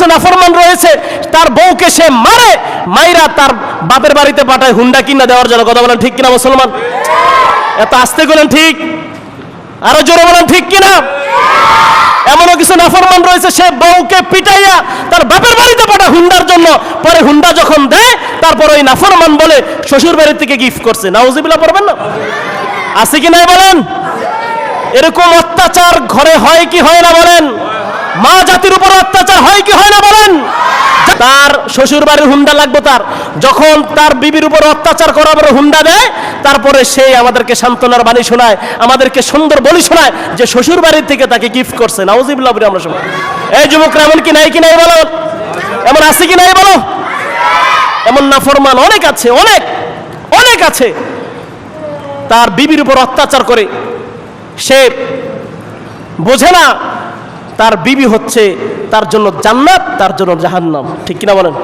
কিছু নাফরমান রয়েছে, তার বউকে সে মারে, মাইরা তার বাপের বাড়িতে পাঠায় হুন্ডা কিনা দেওয়ার জন্য। কথা বলেন ঠিক কিনা মুসলমান? এত আস্তে বলেন ঠিক, আরো জোরে বলেন ঠিক কিনা? এমনও কিছু নাফরমান রয়েছে, সে বউকে পিটাইয়া তার বাপের বাড়িতে পাঠায় হুন্ডার জন্য, পরে হুন্ডা যখন দেয় তারপর ওই নাফরমান বলে শ্বশুর বাড়ি থেকে গিফট করছে। নাউজুবিল্লাহ পড়বেন না? আছে কি নাই বলেন? এরকম অত্যাচার ঘরে হয় কি হয় না বলেন? মা জাতির উপর অত্যাচার হয় কি হয় না বলেন? তার শ্বশুর বাড়ির হুন্ডা লাগবে, তার যখন তার বিবির উপর অত্যাচার করার পরে হুন্ডা দেয়, তারপরে সে আমাদেরকে সান্ত্বনার বাণী শোনায়, আমাদেরকে সুন্দর বলি শোনায় যে শ্বশুর বাড়ির থেকে তাকে গিফট করছে। নাউজুবিল্লাহ বলে আমরা শোনাই। এই যুবকরা এমন কি নাই কি নাই বলো? এমন আছে কি নাই বলো? এমন নাফরমান অনেক আছে, অনেক অনেক আছে। তার বিবির উপর অত্যাচার করে, সে বোঝে না তার বিবি হচ্ছে তার জন্য জান্নাত, তার জন্য জাহান্নাম। ঠিক কিনা বলেন?